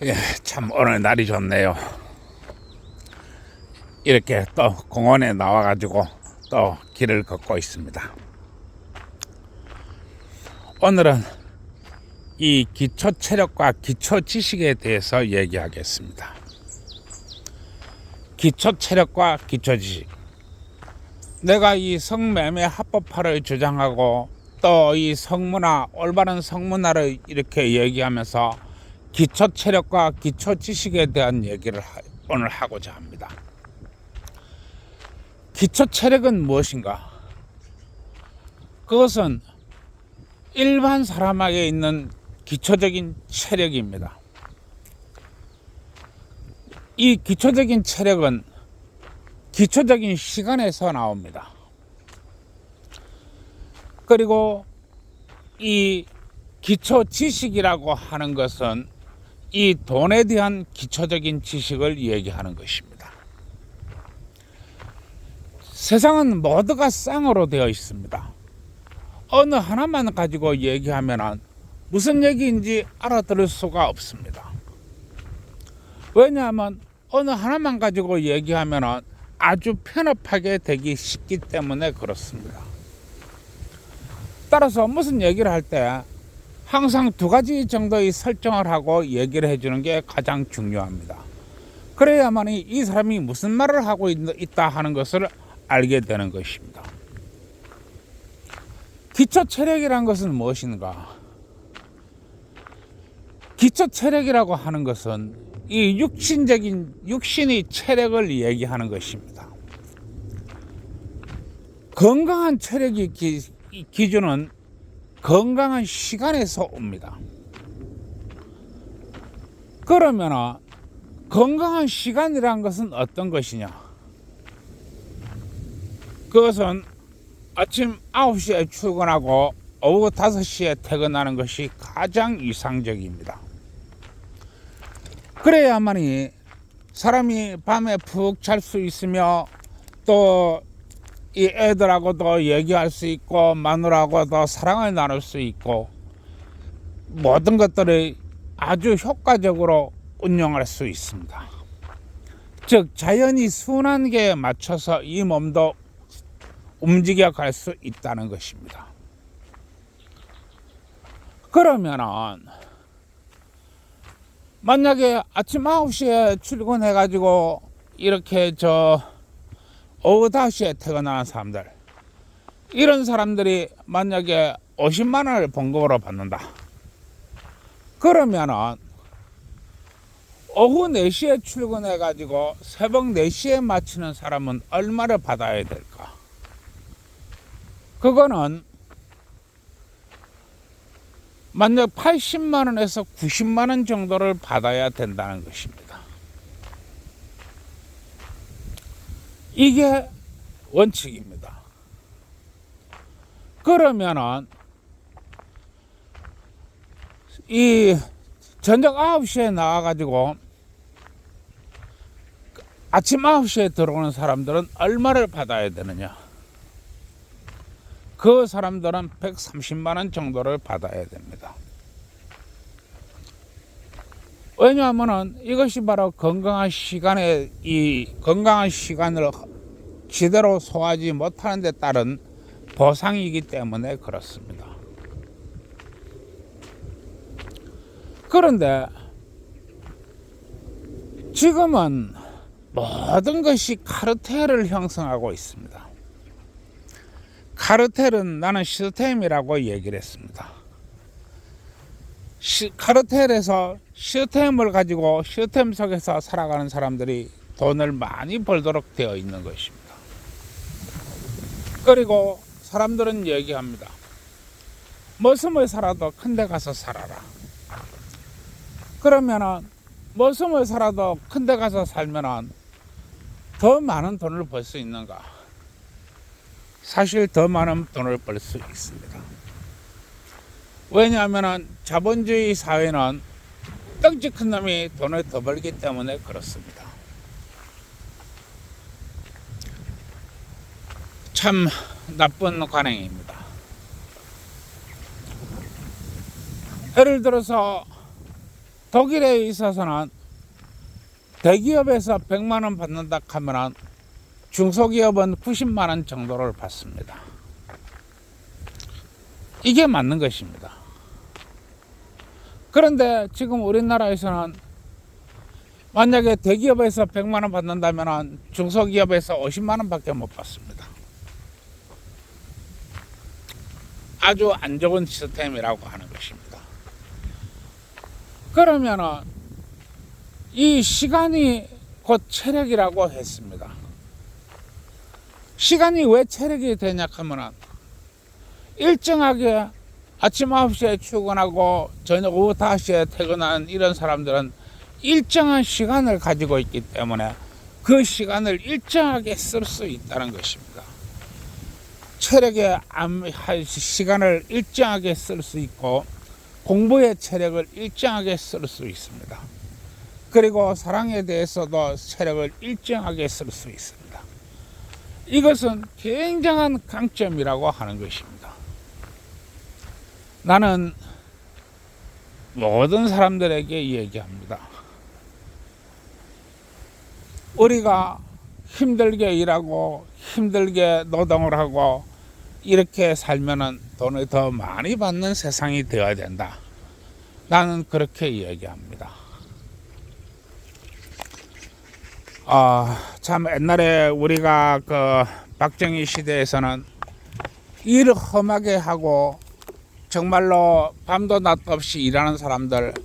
예, 참 오늘 날이 좋네요. 이렇게 또 공원에 나와가지고 또 길을 걷고 있습니다. 오늘은 이 기초 체력과 기초 지식에 대해서 얘기하겠습니다. 기초 체력과 기초 지식. 내가 이 성매매 합법화를 주장하고 또 이 성문화, 올바른 성문화를 이렇게 얘기하면서 기초 체력과 기초 지식에 대한 얘기를 오늘 하고자 합니다. 기초 체력은 무엇인가? 그것은 일반 사람에게 있는 기초적인 체력입니다. 이 기초적인 체력은 기초적인 시간에서 나옵니다. 그리고 이 기초 지식이라고 하는 것은 이 돈에 대한 기초적인 지식을 얘기하는 것입니다. 세상은 모두가 쌍으로 되어 있습니다. 어느 하나만 가지고 얘기하면 무슨 얘기인지 알아들을 수가 없습니다. 왜냐하면 어느 하나만 가지고 얘기하면 아주 편협하게 되기 쉽기 때문에 그렇습니다. 따라서 무슨 얘기를 할 때 항상 두 가지 정도의 설정을 하고 얘기를 해주는 게 가장 중요합니다. 그래야만 이 사람이 무슨 말을 하고 있다 하는 것을 알게 되는 것입니다. 기초 체력이란 것은 무엇인가? 기초 체력이라고 하는 것은 이 육신의 체력을 얘기하는 것입니다. 건강한 체력의 기준은 건강한 시간에서 옵니다. 그러면 건강한 시간이란 것은 어떤 것이냐? 그것은 아침 9시에 출근하고 오후 5시에 퇴근하는 것이 가장 이상적입니다. 그래야만이 사람이 밤에 푹 잘 수 있으며 또 이 애들하고도 얘기할 수 있고 마누라하고도 사랑을 나눌 수 있고 모든 것들을 아주 효과적으로 운영할 수 있습니다. 즉 자연이 순환계에 맞춰서 이 몸도 움직여 갈 수 있다는 것입니다. 그러면은 만약에 아침 9시에 출근해가지고 이렇게 오후 5시에 퇴근하는 사람들, 이런 사람들이 만약에 50만 원을 봉급으로 받는다. 그러면은 오후 4시에 출근해가지고 새벽 4시에 마치는 사람은 얼마를 받아야 될까? 그거는 만약 80만 원에서 90만 원 정도를 받아야 된다는 것입니다. 이게 원칙입니다. 그러면은 이 저녁 9시에 나와가지고 아침 9시에 들어오는 사람들은 얼마를 받아야 되느냐? 그 사람들은 130만 원 정도를 받아야 됩니다. 왜냐하면 이것이 바로 건강한 시간을 제대로 소화하지 못하는 데 따른 보상이기 때문에 그렇습니다. 그런데 지금은 모든 것이 카르텔을 형성하고 있습니다. 카르텔은 나는 시스템이라고 얘기를 했습니다. 카르텔에서 시스템을 가지고 시스템 속에서 살아가는 사람들이 돈을 많이 벌도록 되어 있는 것입니다. 그리고 사람들은 얘기합니다. 머슴을 살아도 큰 데 가서 살아라. 그러면은 머슴을 살아도 큰 데 가서 살면은 더 많은 돈을 벌 수 있는가? 사실 더 많은 돈을 벌 수 있습니다. 왜냐하면 자본주의 사회는 덩치 큰 놈이 돈을 더 벌기 때문에 그렇습니다. 참 나쁜 관행입니다. 예를 들어서 독일에 있어서는 대기업에서 100만 원 받는다 하면 중소기업은 90만 원 정도를 받습니다. 이게 맞는 것입니다. 그런데 지금 우리나라에서는 만약에 대기업에서 100만 원 받는다면 중소기업에서 50만 원밖에 못 받습니다. 아주 안 좋은 시스템이라고 하는 것입니다. 그러면은 이 시간이 곧 체력이라고 했습니다. 시간이 왜 체력이 되냐 하면은 일정하게 아침 9시에 출근하고 저녁 오후 5시에 퇴근하는 이런 사람들은 일정한 시간을 가지고 있기 때문에 그 시간을 일정하게 쓸 수 있다는 것입니다. 체력의 시간을 일정하게 쓸 수 있고 공부의 체력을 일정하게 쓸 수 있습니다. 그리고 사랑에 대해서도 체력을 일정하게 쓸 수 있습니다. 이것은 굉장한 강점이라고 하는 것입니다. 나는 모든 사람들에게 얘기합니다. 우리가 힘들게 일하고 힘들게 노동을 하고 이렇게 살면은 돈을 더 많이 받는 세상이 되어야 된다. 나는 그렇게 얘기합니다. 참 옛날에 우리가 그 박정희 시대에서는 일을 험하게 하고 정말로 밤도 낮도 없이 일하는 사람들,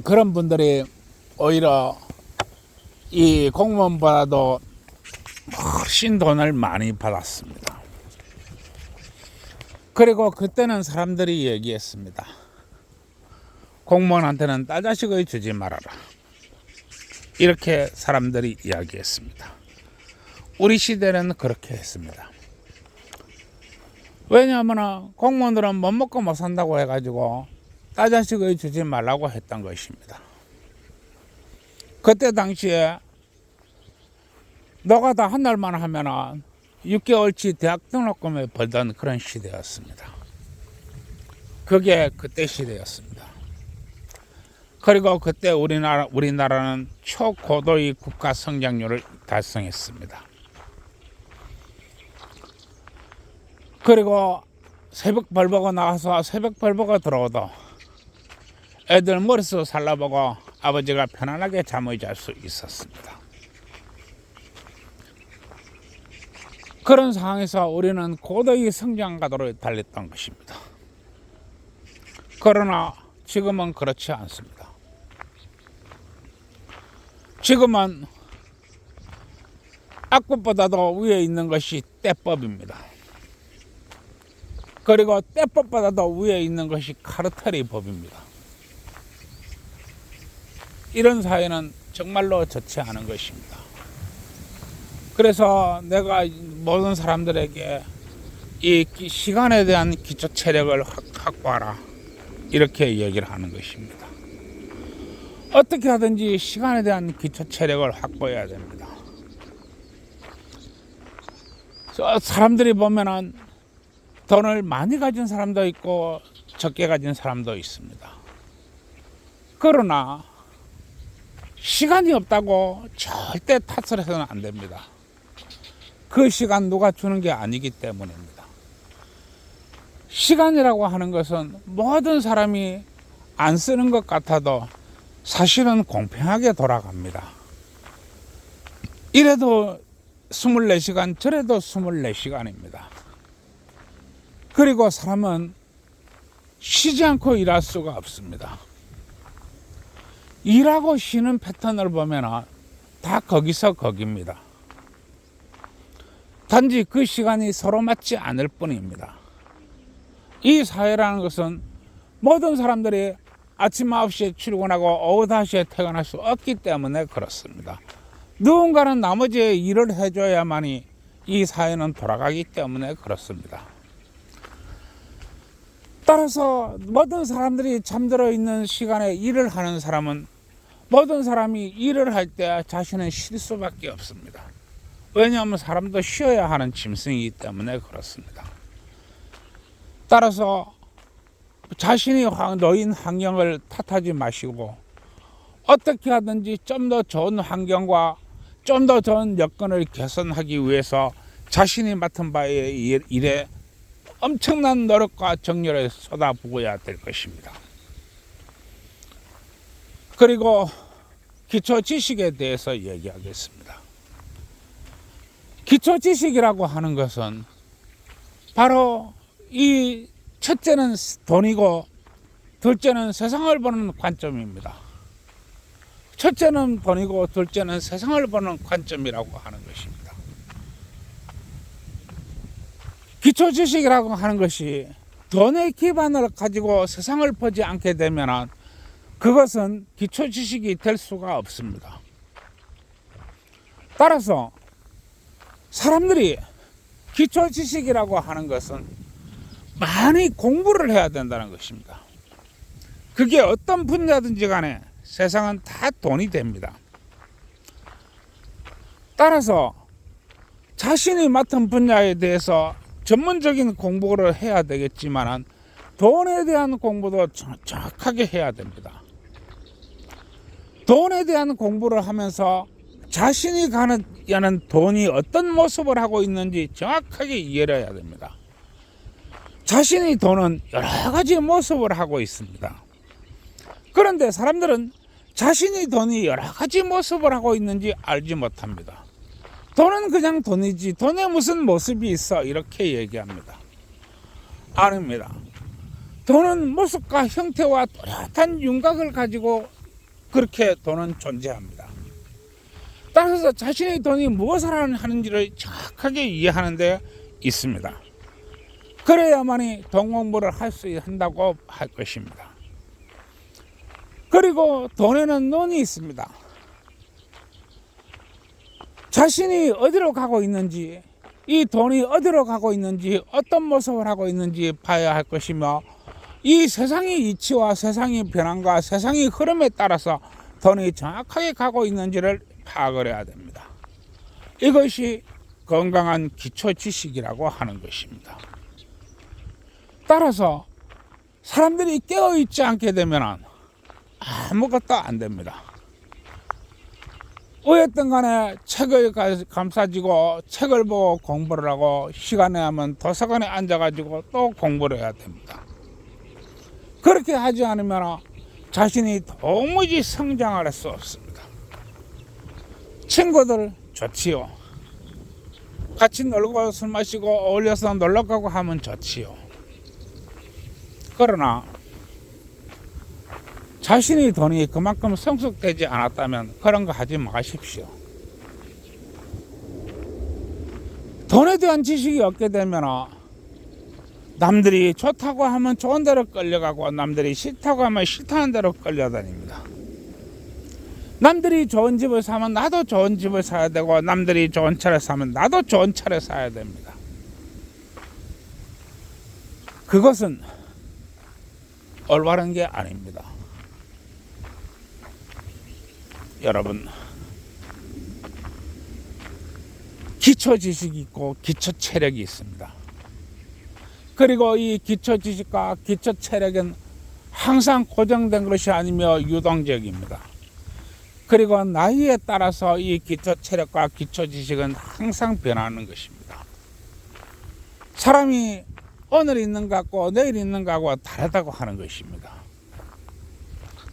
그런 분들이 오히려 이 공무원보다도 훨씬 돈을 많이 받았습니다. 그리고 그때는 사람들이 얘기했습니다. 공무원한테는 딸자식을 주지 말아라. 이렇게 사람들이 이야기했습니다. 우리 시대는 그렇게 했습니다. 왜냐하면 공무원들은 못 먹고 못 산다고 해가지고 딸자식을 주지 말라고 했던 것입니다. 그때 당시에 너가 다 한 달만 하면 6개월치 대학 등록금을 벌던 그런 시대였습니다. 그게 그때 시대였습니다. 그리고 그때 우리나라는 초고도의 국가 성장률을 달성했습니다. 그리고 새벽 벌 보고 나와서 새벽 벌 보고 들어오도 애들 머릿속 살라보고 아버지가 편안하게 잠을 잘 수 있었습니다. 그런 상황에서 우리는 고도의 성장 가도를 달렸던 것입니다. 그러나 지금은 그렇지 않습니다. 지금은 악법보다도 위에 있는 것이 떼법입니다. 그리고 떼법보다도 위에 있는 것이 카르텔의 법입니다. 이런 사회는 정말로 좋지 않은 것입니다. 그래서 내가 모든 사람들에게 이 시간에 대한 기초 체력을 확보하라, 이렇게 얘기를 하는 것입니다. 어떻게 하든지 시간에 대한 기초 체력을 확보해야 됩니다. 사람들이 보면은 돈을 많이 가진 사람도 있고 적게 가진 사람도 있습니다. 그러나 시간이 없다고 절대 탓을 해서는 안 됩니다. 그 시간 누가 주는 게 아니기 때문입니다. 시간이라고 하는 것은 모든 사람이 안 쓰는 것 같아도 사실은 공평하게 돌아갑니다. 이래도 24시간, 저래도 24시간입니다. 그리고 사람은 쉬지 않고 일할 수가 없습니다. 일하고 쉬는 패턴을 보면 다 거기서 거기입니다. 단지 그 시간이 서로 맞지 않을 뿐입니다. 이 사회라는 것은 모든 사람들이 아침 9시에 출근하고 오후 5시에 퇴근할 수 없기 때문에 그렇습니다. 누군가는 나머지의 일을 해줘야만이 이 사회는 돌아가기 때문에 그렇습니다. 따라서 모든 사람들이 잠들어 있는 시간에 일을 하는 사람은 모든 사람이 일을 할 때 자신은 쉴 수밖에 없습니다. 왜냐하면 사람도 쉬어야 하는 짐승이기 때문에 그렇습니다. 따라서 자신이 놓인 환경을 탓하지 마시고 어떻게 하든지 좀 더 좋은 환경과 좀 더 좋은 여건을 개선하기 위해서 자신이 맡은 바의 일에 엄청난 노력과 정열을 쏟아부어야 될 것입니다. 그리고 기초 지식에 대해서 얘기하겠습니다. 기초 지식이라고 하는 것은 바로 이 첫째는 돈이고 둘째는 세상을 보는 관점입니다. 첫째는 돈이고 둘째는 세상을 보는 관점이라고 하는 것입니다. 기초 지식이라고 하는 것이 돈의 기반을 가지고 세상을 보지 않게 되면 그것은 기초 지식이 될 수가 없습니다. 따라서 사람들이 기초 지식이라고 하는 것은 많이 공부를 해야 된다는 것입니다. 그게 어떤 분야든지 간에 세상은 다 돈이 됩니다. 따라서 자신이 맡은 분야에 대해서 전문적인 공부를 해야 되겠지만 돈에 대한 공부도 정확하게 해야 됩니다. 돈에 대한 공부를 하면서 자신이 가는 돈이 어떤 모습을 하고 있는지 정확하게 이해를 해야 됩니다. 자신이 돈은 여러 가지 모습을 하고 있습니다. 그런데 사람들은 자신이 돈이 여러 가지 모습을 하고 있는지 알지 못합니다. 돈은 그냥 돈이지 돈에 무슨 모습이 있어 이렇게 얘기합니다. 아닙니다. 돈은 모습과 형태와 뚜렷한 윤곽을 가지고 그렇게 돈은 존재합니다. 따라서 자신의 돈이 무엇을 하는지를 정확하게 이해하는 데 있습니다. 그래야만이 돈 공부를 한다고 할 것입니다. 그리고 돈에는 눈이 있습니다. 자신이 어디로 가고 있는지, 이 돈이 어디로 가고 있는지, 어떤 모습을 하고 있는지 봐야 할 것이며 이 세상의 이치와 세상의 변환과 세상의 흐름에 따라서 돈이 정확하게 가고 있는지를 파악을 해야 됩니다. 이것이 건강한 기초 지식이라고 하는 것입니다. 따라서 사람들이 깨어있지 않게 되면 아무것도 안 됩니다. 어쨌든 간에 책을 감싸지고 책을 보고 공부를 하고 시간에 하면 도서관에 앉아가지고 또 공부를 해야 됩니다. 그렇게 하지 않으면 자신이 도무지 성장을 할 수 없습니다. 친구들 좋지요. 같이 놀고 술 마시고 어울려서 놀러 가고 하면 좋지요. 그러나 자신의 돈이 그만큼 성숙되지 않았다면 그런 거 하지 마십시오. 돈에 대한 지식이 없게 되면 남들이 좋다고 하면 좋은 대로 끌려가고 남들이 싫다고 하면 싫다는 대로 끌려다닙니다. 남들이 좋은 집을 사면 나도 좋은 집을 사야 되고 남들이 좋은 차를 사면 나도 좋은 차를 사야 됩니다. 그것은 올바른 게 아닙니다. 여러분, 기초 지식이 있고 기초 체력이 있습니다. 그리고 이 기초 지식과 기초 체력은 항상 고정된 것이 아니며 유동적입니다. 그리고 나이에 따라서 이 기초 체력과 기초 지식은 항상 변하는 것입니다. 사람이 오늘 있는 것 같고 내일 있는 것 같고 다르다고 하는 것입니다.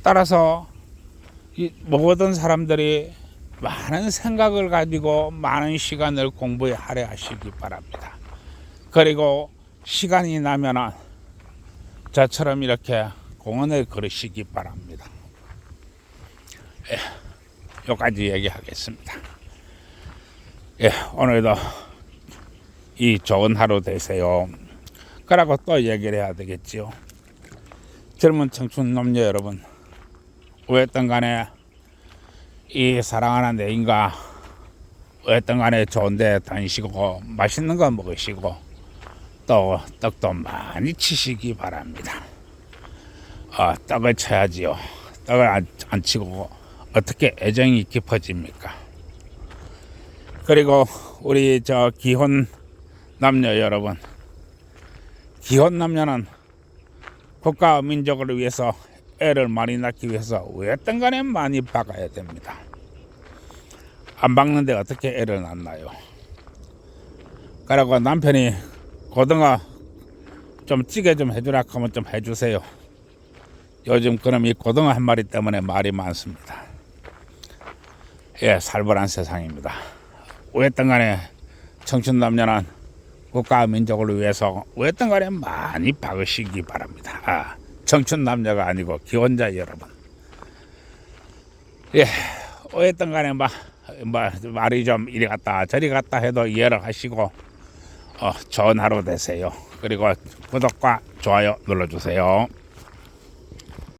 따라서 이 모든 사람들이 많은 생각을 가지고 많은 시간을 공부에 할애하시기 바랍니다. 그리고 시간이 나면은 저처럼 이렇게 공원을 걸으시기 바랍니다. 여기까지 얘기하겠습니다. 오늘도 이 좋은 하루 되세요. 그러고 또 얘기를 해야 되겠지요. 젊은 청춘 남녀 여러분, 어쨌든 간에 이 사랑하는 애인과 어쨌든 간에 좋은데 다니시고 맛있는 거 먹으시고 또 떡도 많이 치시기 바랍니다. 떡을 쳐야지요. 떡을 안 치고 어떻게 애정이 깊어집니까? 그리고 우리 기혼 남녀 여러분, 기혼 남녀는 국가와 민족을 위해서 애를 많이 낳기 위해서 어떤 간에 많이 박아야 됩니다. 안 박는데 어떻게 애를 낳나요? 그리고 남편이 고등어 좀 찌개 좀 해주라 하면 좀 해주세요. 요즘 그럼 이 고등어 한 마리 때문에 말이 많습니다. 예, 살벌한 세상입니다. 어쨌든 간에 청춘 남녀는 국가와 민족을 위해서 어쨌든 간에 많이 박으시기 바랍니다. 청춘 남녀가 아니고 기혼자 여러분. 예, 어쨌든 간에 말이 좀 이리 갔다 저리 갔다 해도 이해를 하시고 좋은 하루 되세요. 그리고 구독과 좋아요 눌러주세요.